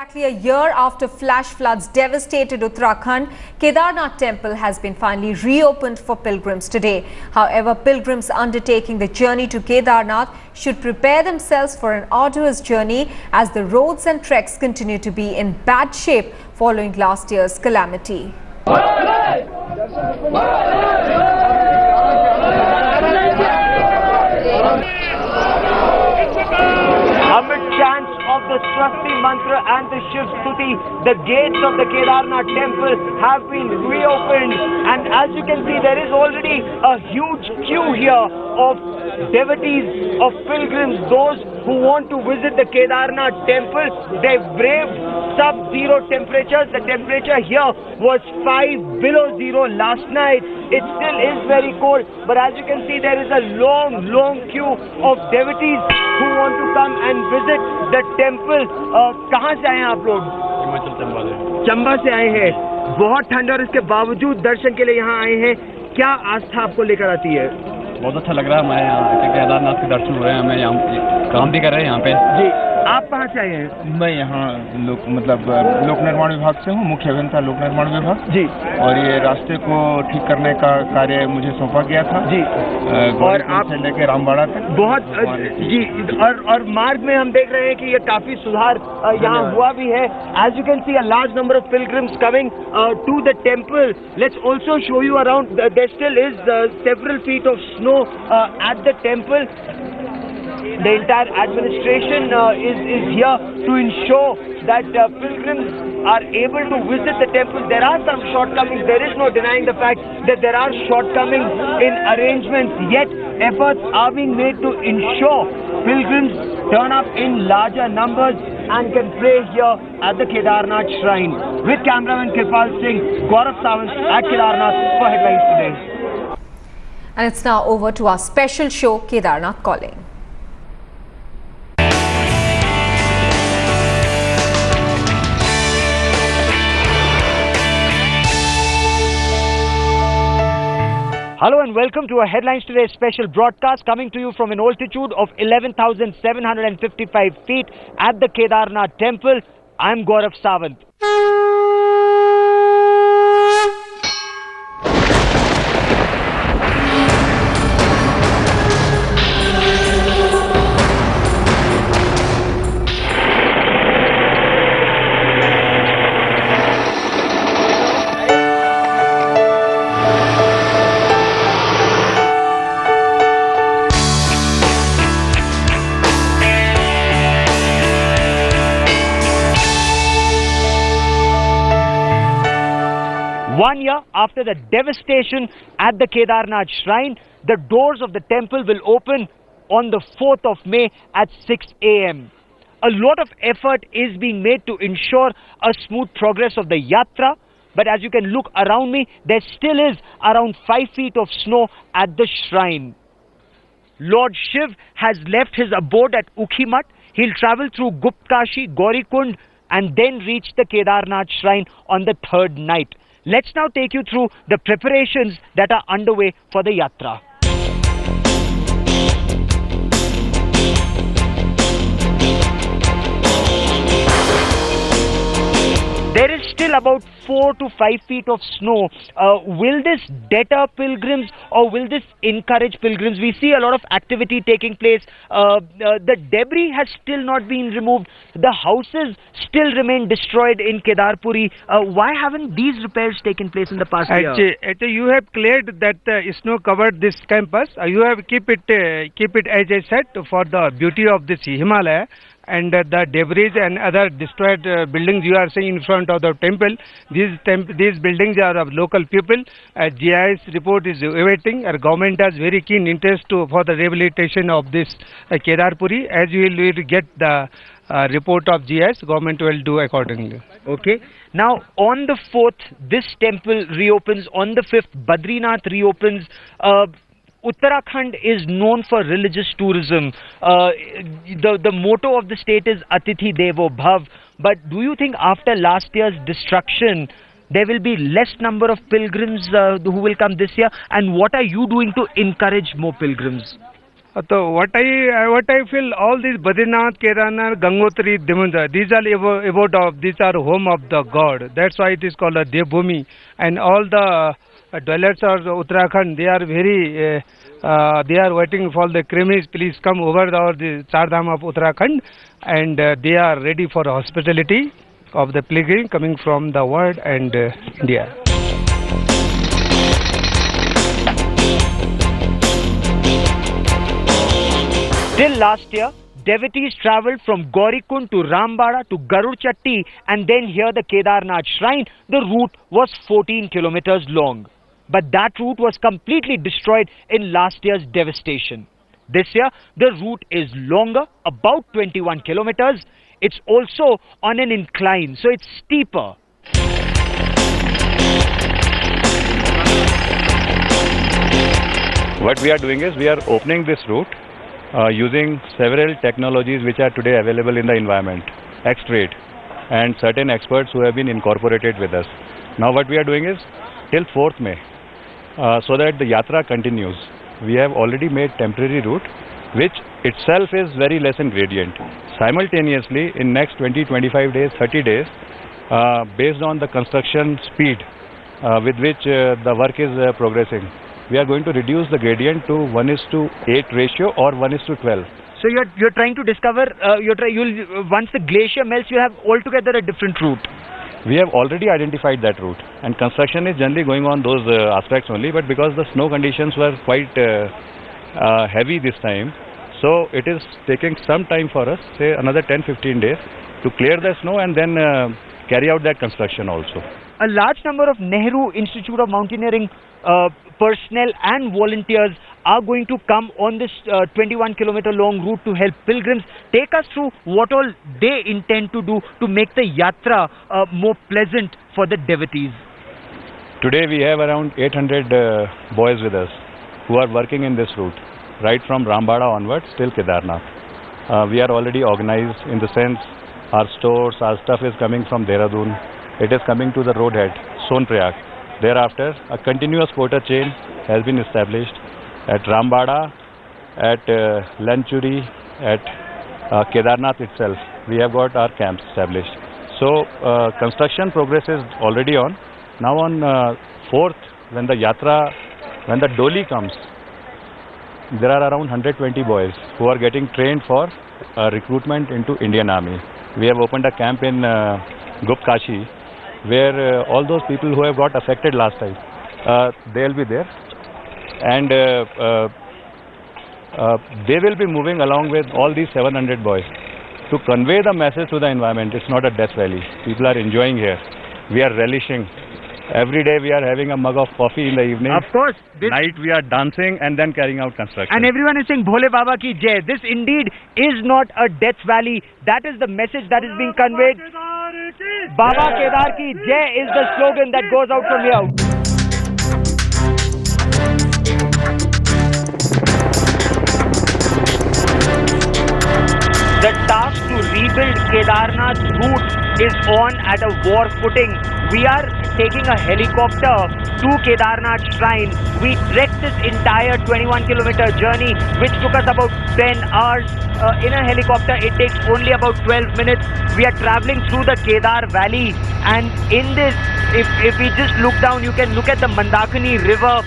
Exactly a year after flash floods devastated Uttarakhand, Kedarnath temple has been finally reopened for pilgrims today. However, pilgrims undertaking the journey to Kedarnath should prepare themselves for an arduous journey as the roads and treks continue to be in bad shape following last year's calamity. Amid chants of the Swasti mantra and the Shiv Stuti, the gates of the Kedarnath temple have been reopened, and as you can see, there is already a huge queue here of devotees, of pilgrims, those who want to visit the Kedarnath temple. They've braved sub-zero temperatures. The temperature here was 5 below zero last night. It still is very cold, but as you can see, there is a long queue of devotees who want to come and visit the temple. कहाँ से आए हैं आप लोग? चंबा से आए हैं. बहुत ठंड और इसके बावजूद दर्शन के लिए यहाँ आए हैं. क्या आस्था आपको लेकर आती है? बहुत अच्छा लग रहा है. हमारे यहाँ केदारनाथ के दर्शन हो रहे हैं. हमें यहाँ काम भी कर रहे हैं यहाँ पे. जी, आप कहाँ से आए हैं? मैं यहाँ लोक निर्माण विभाग से हूँ, मुख्य अभियंता लोक निर्माण विभाग जी. और ये रास्ते को ठीक करने का कार्य मुझे सौंपा गया था जी. और आप से लेकर रामबाड़ा तक बहुत जी. और मार्ग में हम देख रहे हैं कि ये काफी सुधार यहाँ हुआ भी है. As you can see a large number of pilgrims coming to the temple. Let's also show you around. There still is several feet of snow at the temple. The entire administration is here to ensure that pilgrims are able to visit the temple. There are some shortcomings. There is no denying the fact that there are shortcomings in arrangements. Yet efforts are being made to ensure pilgrims turn up in larger numbers and can pray here at the Kedarnath shrine. With cameraman Kirpal Singh, Gaurav Sawant at Kedarnath for Headlines Today. And it's now over to our special show, Kedarnath Calling. Hello and welcome to our Headlines Today special broadcast coming to you from an altitude of 11,755 feet at the Kedarnath temple. I'm Gaurav Sawant. One year after the devastation at the Kedarnath shrine, the doors of the temple will open on the 4th of May at 6 a.m. A lot of effort is being made to ensure a smooth progress of the yatra, but as you can look around me, there still is around 5 feet of snow at the shrine. Lord Shiv has left his abode at Ukhimat. He'll travel through Guptkashi, Gaurikund and then reach the Kedarnath shrine on the 3rd night. Let's now take you through the preparations that are underway for the yatra. There is still about 4 to 5 feet of snow. Will this deter pilgrims or will this encourage pilgrims? We see a lot of activity taking place. The debris has still not been removed. The houses still remain destroyed in Kedarpuri. Why haven't these repairs taken place in the past year? Actually, you have cleared that snow covered this campus. You have keep it as I said for the beauty of this Himalaya. And the debris and other destroyed buildings you are seeing in front of the temple, these buildings are of local people. GIS report is awaiting. Our government has very keen interest for the rehabilitation of this Kedarpuri. As you will get the report of GIS, government will do accordingly. Okay. Now, on the 4th, this temple reopens. On the 5th, Badrinath reopens. Uttarakhand is known for religious tourism. The motto of the state is Atithi Devo Bhav. But do you think after last year's destruction, there will be less number of pilgrims who will come this year? And what are you doing to encourage more pilgrims? So what I feel, all these Badrinath, Kedarnath, Gangotri, Demunja, these are these are home of the god. That's why it is called a Devbhumi. And all the dwellers of Uttarakhand, they are very they are waiting for the cremies. Please come over the Char Dham of Uttarakhand, and they are ready for hospitality of the pilgrim coming from the world and India. Till last year, devotees travelled from Gaurikund to Rambada to Garud Chatti and then here the Kedarnath shrine. The route was 14 kilometers long. But that route was completely destroyed in last year's devastation. This year, the route is longer, about 21 kilometers. It's also on an incline, so it's steeper. What we are doing is we are opening this route using several technologies which are today available in the environment, X-Trade, and certain experts who have been incorporated with us. Now what we are doing is till 4th May, so that the yatra continues. We have already made temporary route, which itself is very less in gradient. Simultaneously, in next 20-25 days, 30 days, based on the construction speed with which the work is progressing, we are going to reduce the gradient to 1:8 ratio or 1:12. So you're trying to discover, once the glacier melts, you have altogether a different route. We have already identified that route, and construction is generally going on those aspects only, but because the snow conditions were quite heavy this time, so it is taking some time for us, say another 10-15 days, to clear the snow and then carry out that construction also. A large number of Nehru Institute of Mountaineering personnel and volunteers are going to come on this 21-kilometer long route to help pilgrims. Take us through what all they intend to do to make the yatra more pleasant for the devotees. Today we have around 800 boys with us who are working in this route, right from Rambada onwards till Kedarnath. We are already organized in the sense our stores, our stuff is coming from Dehradun. It is coming to the roadhead, Sonprayag. Thereafter, a continuous porter chain has been established at Rambada, at Lanchuri, at Kedarnath itself. We have got our camps established. So, construction progress is already on. Now on 4th, when the yatra, when the Doli comes, there are around 120 boys who are getting trained for recruitment into Indian Army. We have opened a camp in Gupkashi, where all those people who have got affected last time, they'll be there, and they will be moving along with all these 700 boys to convey the message to the environment. It's not a death valley. People are enjoying here. We are relishing. Every day we are having a mug of coffee in the evening. Of course. Night we are dancing and then carrying out construction. And everyone is saying Bhole Baba ki jai. This indeed is not a death valley. That is the message that is being conveyed. Baba Kedar ki jai is the slogan that goes out from here. The task to rebuild Kedarnath route is on at a war footing. We are taking a helicopter to Kedarnath shrine. We trekked this entire 21-kilometer journey, which took us about 10 hours. In a helicopter, it takes only about 12 minutes. We are traveling through the Kedar Valley, and in this, if we just look down, you can look at the Mandakini River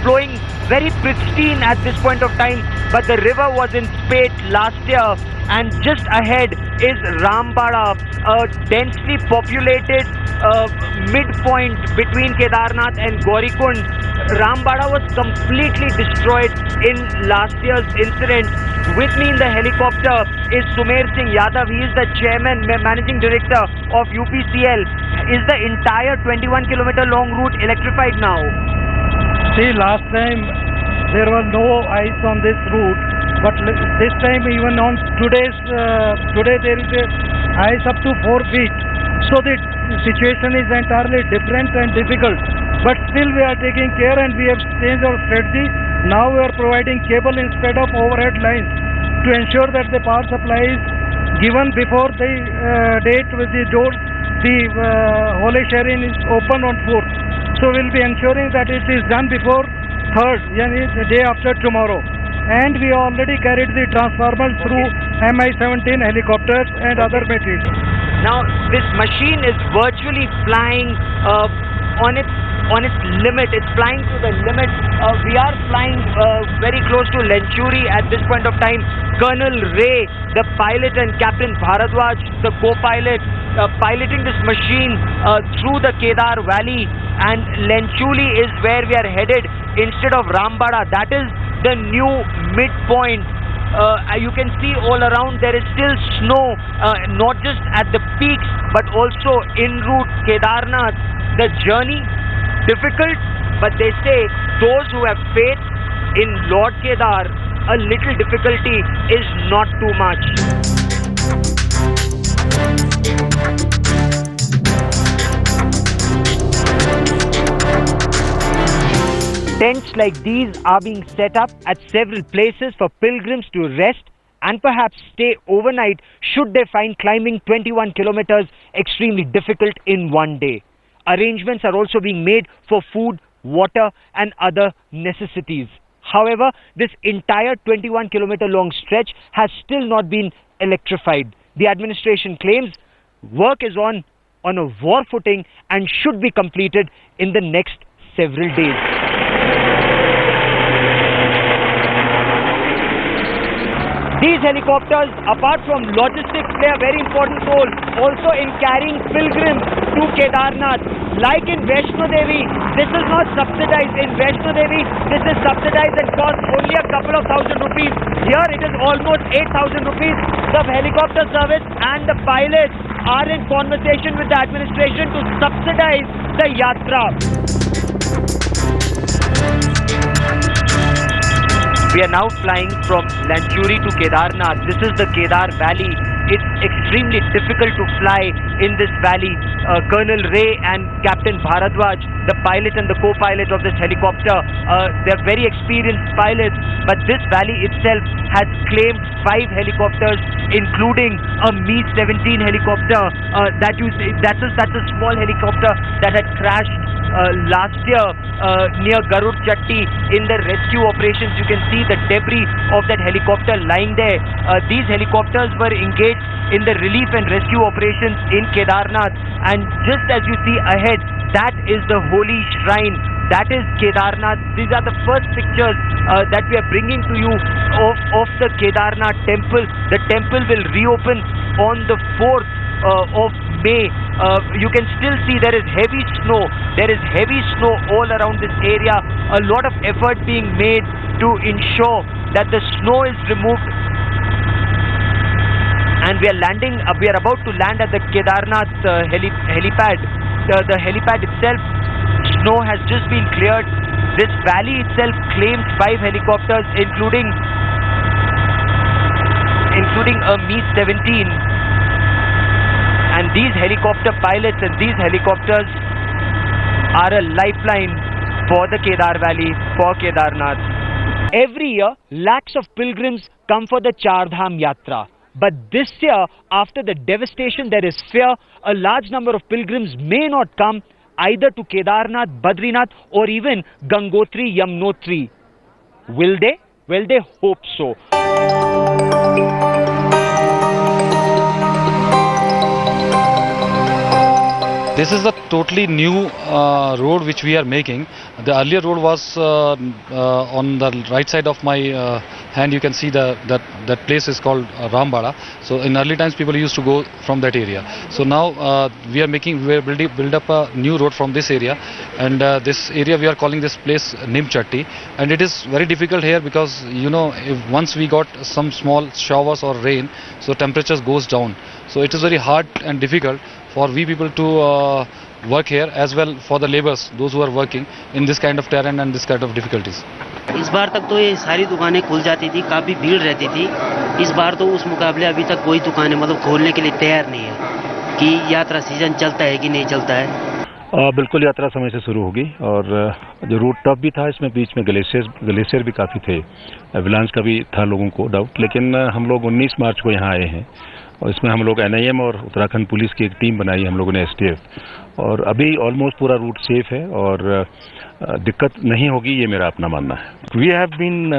flowing very pristine at this point of time, but the river was in spate last year, and just ahead is Rambada, a densely populated midpoint between Kedarnath and Gaurikund. Rambada was completely destroyed in last year's incident. With me in the helicopter is Sumer Singh Yadav. He is the chairman, managing director of UPCL. Is the entire 21-kilometer long route electrified now? See, last time there was no ice on this route, but this time even on today there is a ice up to 4 feet. So the situation is entirely different and difficult. But still we are taking care and we have changed our strategy. Now we are providing cable instead of overhead lines to ensure that the power supply is given before the date with the door. The Holi Sharin is open on 4th. So we'll be ensuring that it is done before 3rd, yani the day after tomorrow. and we already carried the transformers through Mi-17 helicopters and other materials. Now, this machine is virtually flying on its limit. It's flying to the limit. We are flying very close to Lenchuri at this point of time. Colonel Ray, the pilot, and Captain Bharadwaj, the co-pilot, piloting this machine through the Kedar Valley, and Lenchuri is where we are headed instead of Rambada. That is the new midpoint. You can see all around there is still snow, not just at the peaks but also en route Kedarnath. The journey difficult, but they say those who have faith in Lord Kedar, a little difficulty is not too much. Tents like these are being set up at several places for pilgrims to rest and perhaps stay overnight should they find climbing 21 kilometers extremely difficult in one day. Arrangements are also being made for food, water and other necessities. However, this entire 21-kilometer long stretch has still not been electrified. The administration claims work is on a war footing and should be completed in the next several days. These helicopters, apart from logistics, play a very important role also in carrying pilgrims to Kedarnath. Like in Vaishno Devi, this is not subsidized. In Vaishno Devi, this is subsidized and costs only a couple of thousand rupees. Here it is almost 8,000 rupees. The helicopter service and the pilots are in conversation with the administration to subsidize the yatra. We are now flying from Lanchuri to Kedarnath. This is the Kedar Valley. It's extremely difficult to fly in this valley. Colonel Ray and Captain Bharadwaj, the pilot and the co-pilot of this helicopter, they're very experienced pilots, but this valley itself has claimed 5 helicopters, including a Mi-17 helicopter. That's a small helicopter that had crashed last year near Garud Chatti. In the rescue operations, you can see the debris of that helicopter lying there. These helicopters were engaged in the relief and rescue operations in Kedarnath, and just as you see ahead, that is the holy shrine. That is Kedarnath. These are the first pictures that we are bringing to you of the Kedarnath temple. The temple will reopen on the 4th of May. You can still see there is heavy snow. There is heavy snow all around this area. A lot of effort being made to ensure that the snow is removed. And we are about to land at the Kedarnath helipad. The helipad itself, snow has just been cleared. This valley itself claimed 5 helicopters, including a Mi-17. And these helicopter pilots and these helicopters are a lifeline for the Kedar Valley, for Kedarnath. Every year, lakhs of pilgrims come for the Char Dham Yatra. But this year, after the devastation, there is fear a large number of pilgrims may not come either to Kedarnath, Badrinath or even Gangotri, Yamunotri. Will they? Well, they hope so. This is a totally new road which we are making. The earlier road was on the right side of my hand. You can see that place is called Rambada. So in early times people used to go from that area. So now we are build up a new road from this area, and this area we are calling this place Nimchatti. And it is very difficult here because if once we got some small showers or rain, so temperatures goes down. So it is very hard and difficult for we people to work here, as well for the laborers, those who are working in this kind of terrain and this kind of difficulties. इस बार तक तो ये सारी दुकानें खुल जाती थी, काफ़ी भीड़ रहती थी. इस बार तो उस मुकाबले अभी तक कोई दुकानें खोलने के लिए तैयार नहीं है कि यात्रा सीजन चलता है कि नहीं चलता है. बिल्कुल यात्रा समय से शुरू होगी, और जो रूट टफ भी था, इसमें बीच में ग्लेशियर भी काफ़ी थे, एवलांच का भी था लोगों को डाउट. लेकिन हम लोग 19 मार्च को यहाँ आए हैं, और इसमें हम लोग NIM और उत्तराखंड पुलिस की एक टीम बनाई हम लोगों ने, STF, और अभी ऑलमोस्ट पूरा रूट सेफ है और दिक्कत नहीं होगी, ये मेरा अपना मानना है. We have been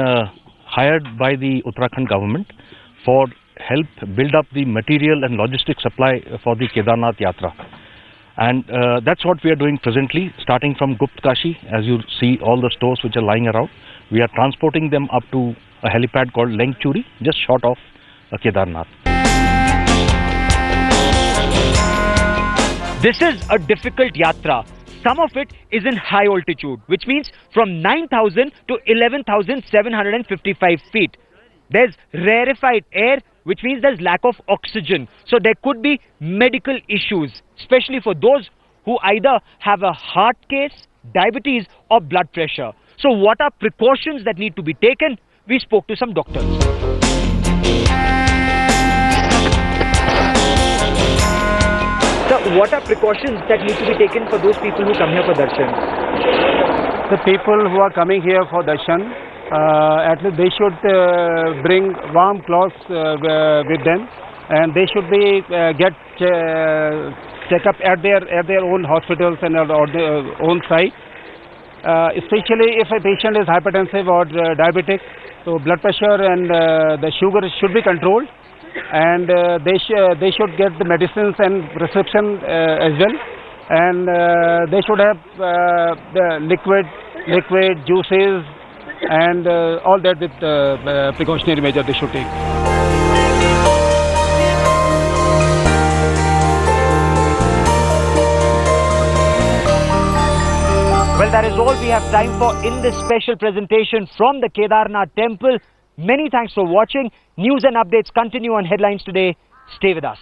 hired by the Uttarakhand government for help build up the material and logistic supply for the Kedarnath Yatra. And that's what we are doing presently, starting from Gupt Kashi. As you see, all the stores which are lying around, we are transporting them up to a helipad called Lengchuri, just short of Kedarnath. This is a difficult yatra. Some of it is in high altitude, which means from 9,000 to 11,755 feet. There's rarefied air, which means there's lack of oxygen. So there could be medical issues, especially for those who either have a heart case, diabetes or blood pressure. So what are precautions that need to be taken? We spoke to some doctors. So what are precautions that need to be taken for those people who come here for darshan? The people who are coming here for darshan, at least they should bring warm clothes with them, and they should be get checkup at their own hospitals and at their own site. Especially if a patient is hypertensive or diabetic, so blood pressure and the sugar should be controlled, and they should get the medicines and prescription as well, and they should have the liquid juices and all that with precautionary measure they should take. Well, that is all we have time for in this special presentation from the Kedarnath temple. Many thanks for watching. News and updates continue on Headlines Today. Stay with us.